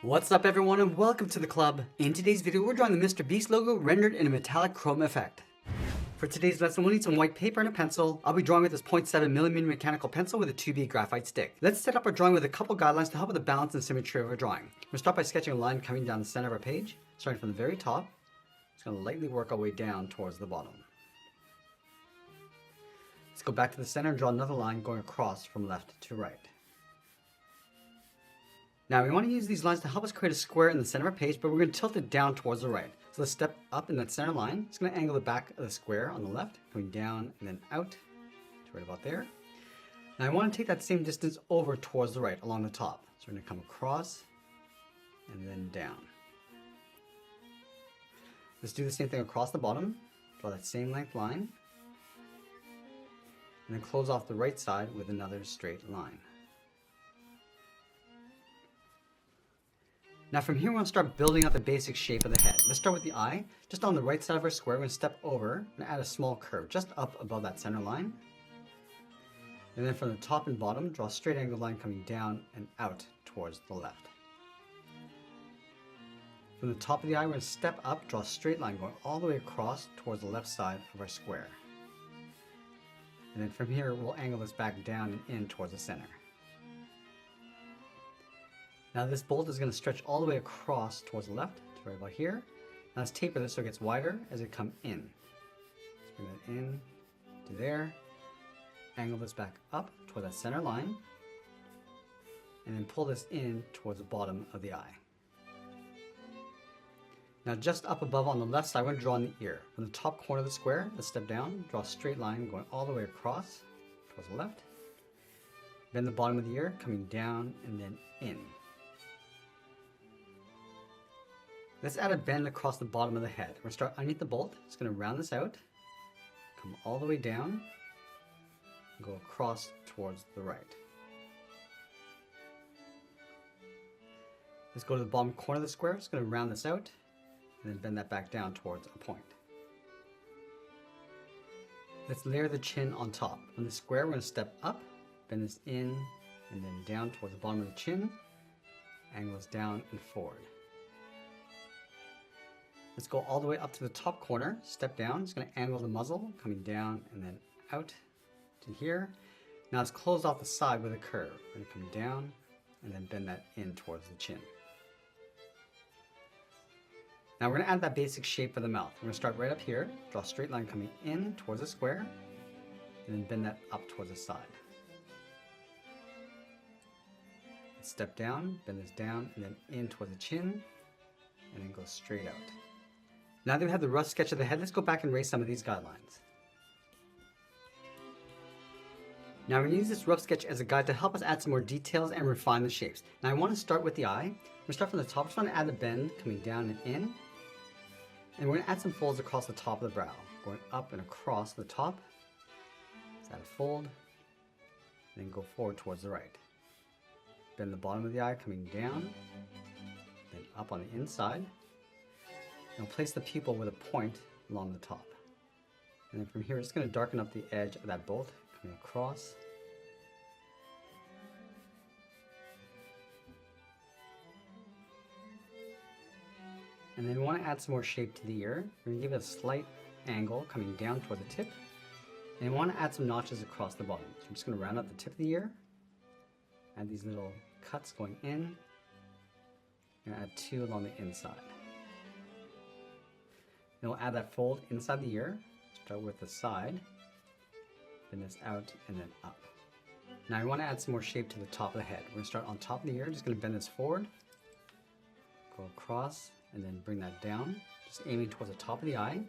What's up everyone and welcome to the club. In today's video we're drawing the Mr. Beast logo rendered in a metallic chrome effect. For today's lesson we'll need some white paper and a pencil. I'll be drawing with this 0.7mm mechanical pencil with a 2B graphite stick. Let's set up our drawing with a couple guidelines to help with the balance and symmetry of our drawing. We'll start by sketching a line coming down the center of our page, starting from the very top. Just going to lightly work our way down towards the bottom. Let's go back to the center and draw another line going across from left to right. Now we want to use these lines to help us create a square in the center of our page, but we're going to tilt it down towards the right. So let's step up in that center line. It's going to angle the back of the square on the left, going down and then out to right about there. Now I want to take that same distance over towards the right along the top. So we're going to come across and then down. Let's do the same thing across the bottom. Draw that same length line. And then close off the right side with another straight line. Now from here, we're going to start building out the basic shape of the head. Let's start with the eye. Just on the right side of our square, we're going to step over and add a small curve just up above that center line. And then from the top and bottom, draw a straight angled line coming down and out towards the left. From the top of the eye, we're going to step up, draw a straight line going all the way across towards the left side of our square. And then from here, we'll angle this back down and in towards the center. Now this bolt is going to stretch all the way across towards the left to right about here. Now let's taper this so it gets wider as it comes in. Let's bring that in to there. Angle this back up toward that center line. And then pull this in towards the bottom of the eye. Now just up above on the left side, we're going to draw in the ear. From the top corner of the square, let's step down, draw a straight line going all the way across towards the left. Bend the bottom of the ear, coming down and then in. Let's add a bend across the bottom of the head. We're going to start underneath the bolt. It's going to round this out, come all the way down, and go across towards the right. Let's go to the bottom corner of the square. It's going to round this out, and then bend that back down towards a point. Let's layer the chin on top. From the square, we're going to step up, bend this in, and then down towards the bottom of the chin, angle this down and forward. Let's go all the way up to the top corner, step down. It's going to angle the muzzle, coming down and then out to here. Now let's close off the side with a curve. We're going to come down and then bend that in towards the chin. Now we're going to add that basic shape for the mouth. We're going to start right up here, draw a straight line coming in towards the square, and then bend that up towards the side. Let's step down, bend this down, and then in towards the chin, and then go straight out. Now that we have the rough sketch of the head, let's go back and erase some of these guidelines. Now we're going to use this rough sketch as a guide to help us add some more details and refine the shapes. Now I want to start with the eye. We're going to start from the top. Just want to add the bend coming down and in. And we're going to add some folds across the top of the brow, going up and across the top. Let's add a fold, and then go forward towards the right. Bend the bottom of the eye coming down, then up on the inside. Now place the pupil with a point along the top. And then from here, it's going to darken up the edge of that bolt, coming across. And then we want to add some more shape to the ear. We're going to give it a slight angle coming down toward the tip. And we want to add some notches across the bottom. So I'm just going to round up the tip of the ear. Add these little cuts going in. And add two along the inside. Then we'll add that fold inside the ear. Start with the side, bend this out, and then up. Now we want to add some more shape to the top of the head. We're going to start on top of the ear, just going to bend this forward, go across, and then bring that down, just aiming towards the top of the eye. And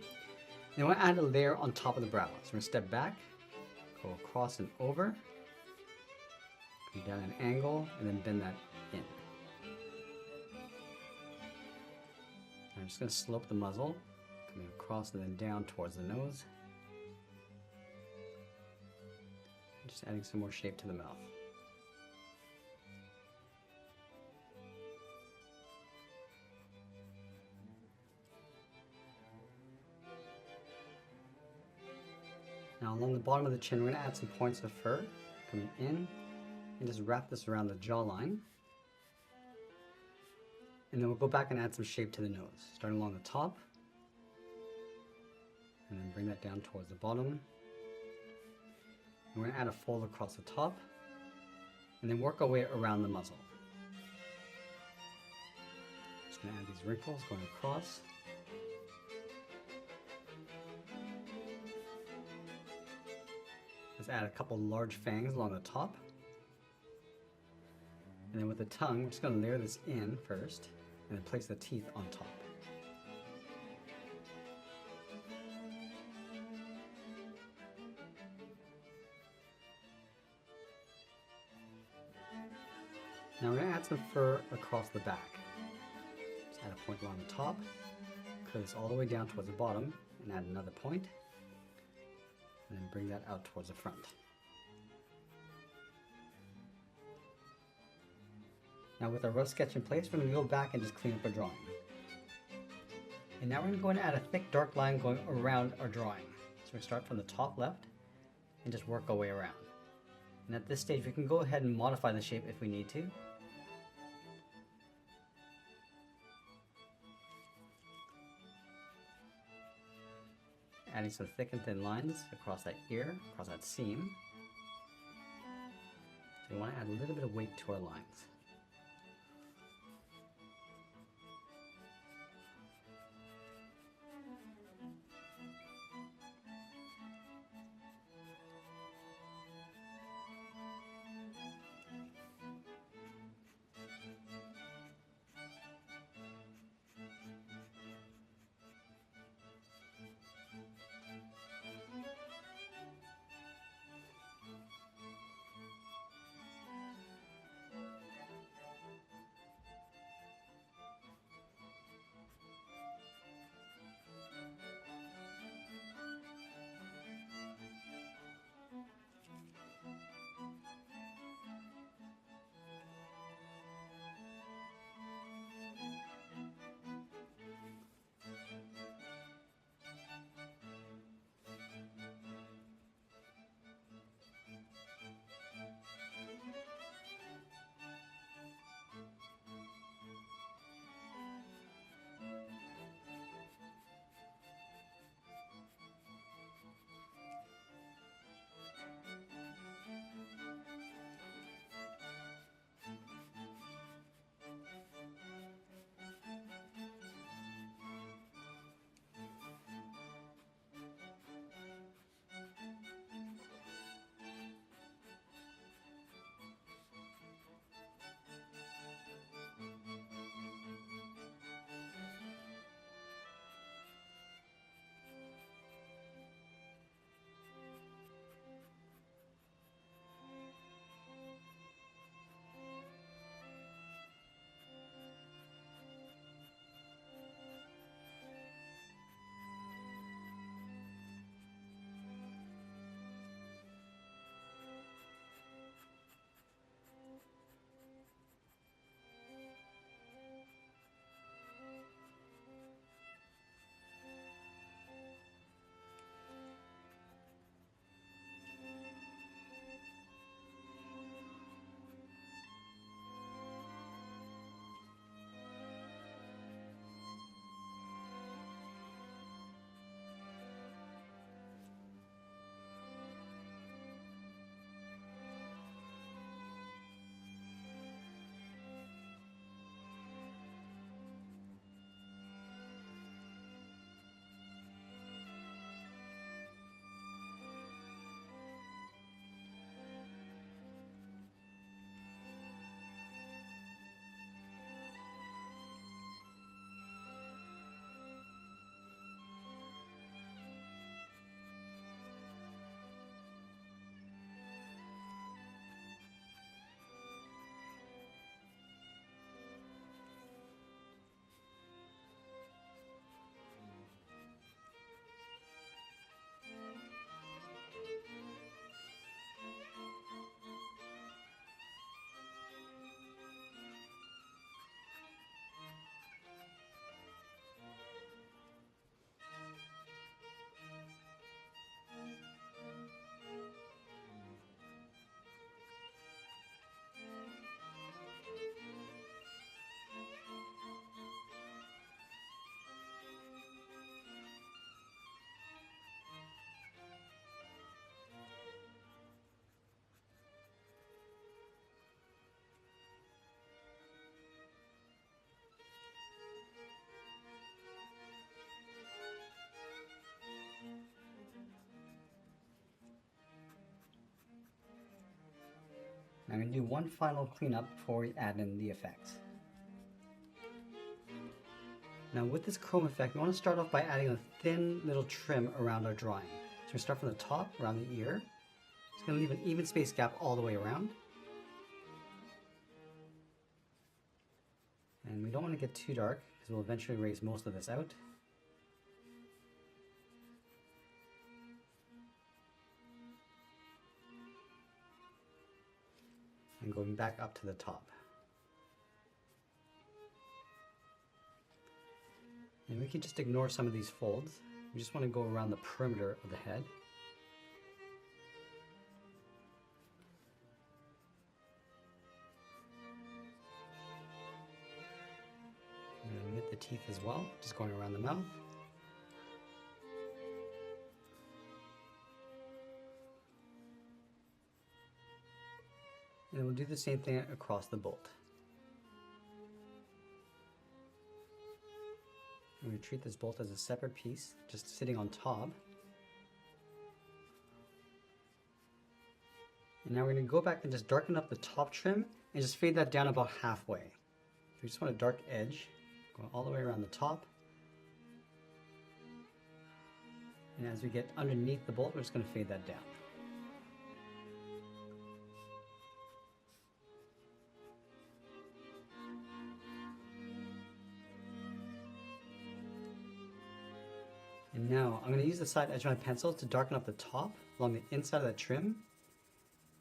we want to add a layer on top of the brow. So we're going to step back, go across and over, come down an angle, and then bend that in. I'm just going to slope the muzzle, coming across and then down towards the nose. Just adding some more shape to the mouth. Now along the bottom of the chin, we're going to add some points of fur coming in and just wrap this around the jawline. And then we'll go back and add some shape to the nose, starting along the top, and then bring that down towards the bottom. And we're going to add a fold across the top, and then work our way around the muzzle. Just going to add these wrinkles going across. Let's add a couple large fangs along the top. And then with the tongue, we're just going to layer this in first, and then place the teeth on top. Now we're going to add some fur across the back. Just add a point along the top, curve this all the way down towards the bottom, and add another point, and then bring that out towards the front. Now with our rough sketch in place, we're going to go back and just clean up our drawing. And now we're going to add a thick dark line going around our drawing. So we start from the top left and just work our way around. And at this stage we can go ahead and modify the shape if we need to. Adding some thick and thin lines across that ear, across that seam. So we want to add a little bit of weight to our lines. I'm going to do one final cleanup before we add in the effects. Now with this chrome effect, we want to start off by adding a thin little trim around our drawing. So we start from the top, around the ear. It's going to leave an even space gap all the way around. And we don't want to get too dark because we'll eventually erase most of this out. And going back up to the top. And we can just ignore some of these folds. We just want to go around the perimeter of the head. And get the teeth as well, just going around the mouth. And we'll do the same thing across the bolt. I'm going to treat this bolt as a separate piece, just sitting on top. And now we're going to go back and just darken up the top trim and just fade that down about halfway. So we just want a dark edge going all the way around the top. And as we get underneath the bolt, we're just going to fade that down. And now I'm going to use the side edge of my pencil to darken up the top along the inside of the trim.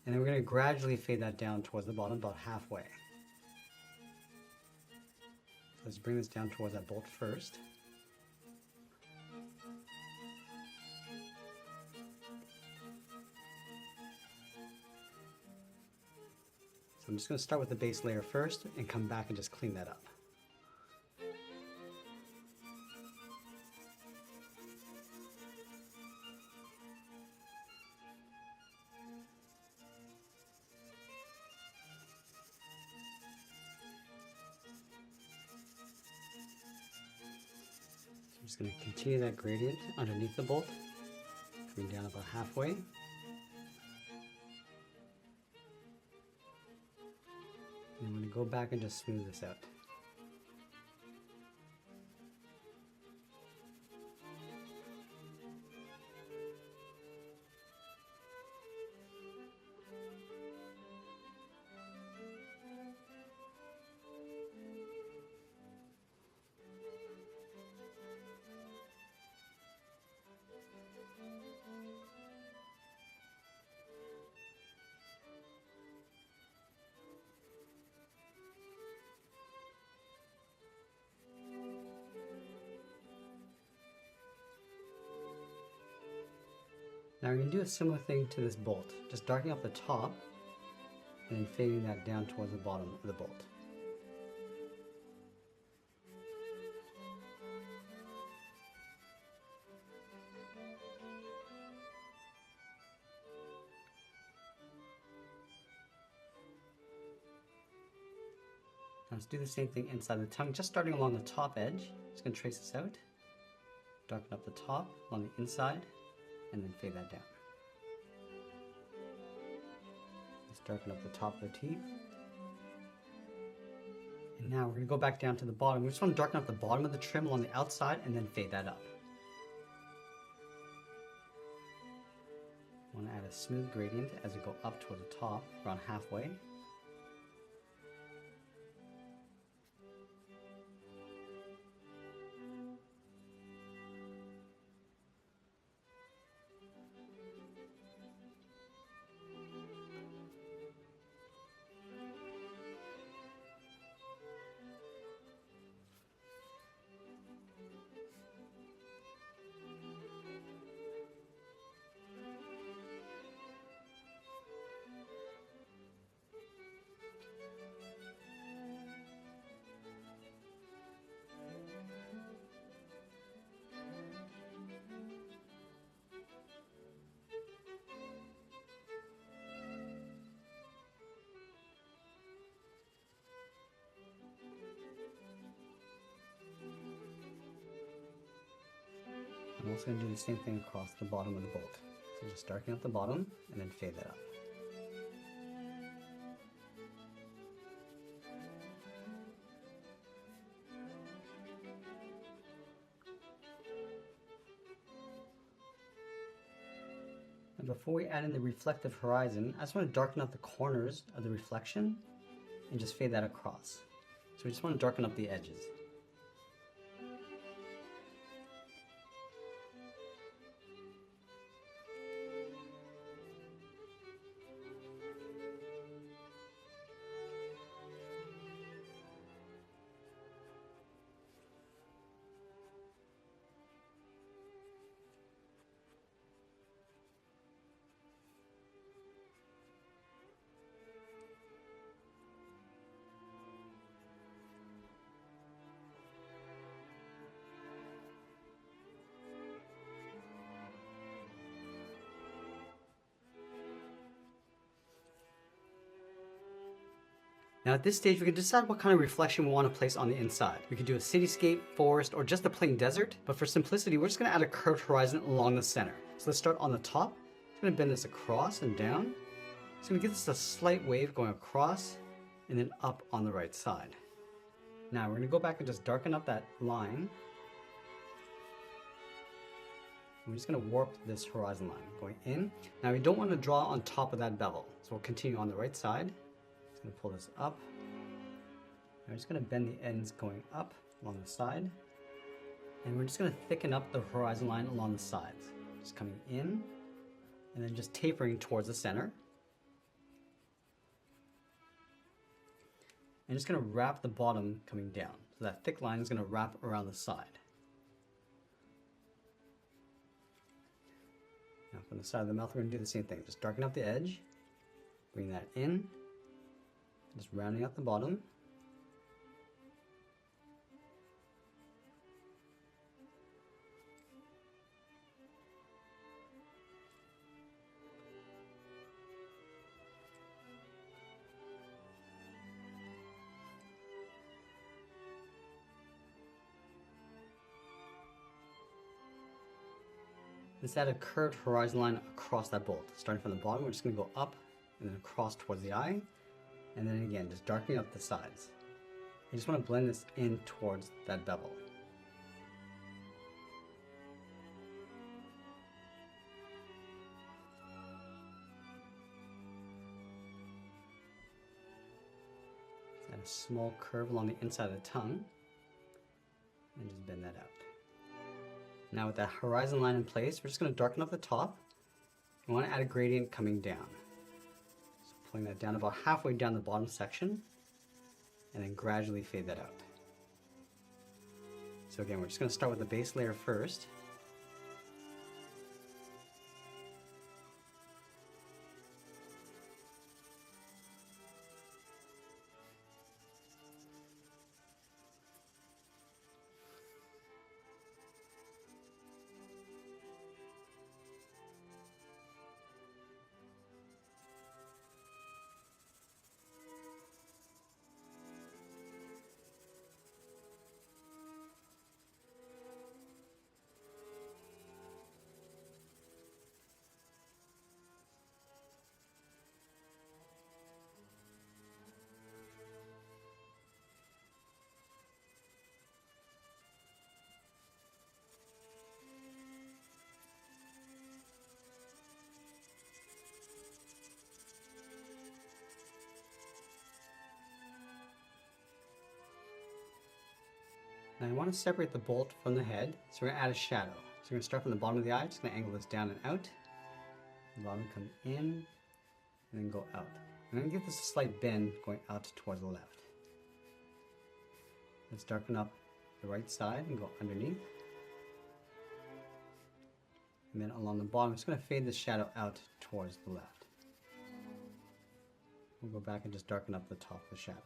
And then we're going to gradually fade that down towards the bottom about halfway. So let's bring this down towards that bolt first. So I'm just going to start with the base layer first and come back and just clean that up. I'm just going to continue that gradient underneath the bolt, coming down about halfway. And I'm going to go back and just smooth this out. Now we're going to do a similar thing to this bolt, just darkening up the top and then fading that down towards the bottom of the bolt. Now let's do the same thing inside the tongue, just starting along the top edge. Just going to trace this out, darken up the top along the inside, and then fade that down. Let's darken up the top of the teeth. And now we're going to go back down to the bottom. We just want to darken up the bottom of the trim along the outside and then fade that up. I want to add a smooth gradient as we go up toward the top, around halfway. I'm also going to do the same thing across the bottom of the bolt. So just darken up the bottom and then fade that up. Before we add in the reflective horizon, I just want to darken up the corners of the reflection and just fade that across. So we just want to darken up the edges. Now at this stage, we can decide what kind of reflection we want to place on the inside. We could do a cityscape, forest, or just a plain desert, but for simplicity, we're just going to add a curved horizon along the center. So let's start on the top. I'm going to bend this across and down. It's going to give us a slight wave going across and then up on the right side. Now we're going to go back and just darken up that line. We're just going to warp this horizon line going in. Now we don't want to draw on top of that bevel, so we'll continue on the right side. Just going to pull this up. I'm just going to bend the ends going up along the side. And we're just going to thicken up the horizon line along the sides. Just coming in and then just tapering towards the center. And just going to wrap the bottom coming down. So that thick line is going to wrap around the side. Now from the side of the mouth, we're going to do the same thing. Just darken up the edge, bring that in, just rounding out the bottom. Let's add a curved horizon line across that bolt. Starting from the bottom, we're just going to go up and then across towards the eye. And then again, just darkening up the sides. You just want to blend this in towards that bevel. Let's add a small curve along the inside of the tongue. And just bend that out. Now with that horizon line in place, we're just going to darken up the top. We want to add a gradient coming down. So pulling that down about halfway down the bottom section, and then gradually fade that out. So again, we're just going to start with the base layer first. Now I want to separate the bolt from the head, so we're going to add a shadow. So we're going to start from the bottom of the eye, just going to angle this down and out. The bottom come in, and then go out. I'm going to give this a slight bend going out towards the left. Let's darken up the right side and go underneath. And then along the bottom, I'm just going to fade the shadow out towards the left. We'll go back and just darken up the top of the shadow.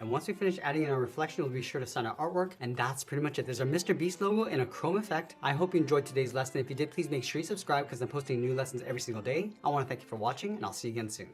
And once we finish adding in our reflection, we'll be sure to sign our artwork. And that's pretty much it. There's our Mr. Beast logo in a chrome effect. I hope you enjoyed today's lesson. If you did, please make sure you subscribe because I'm posting new lessons every single day. I want to thank you for watching, and I'll see you again soon.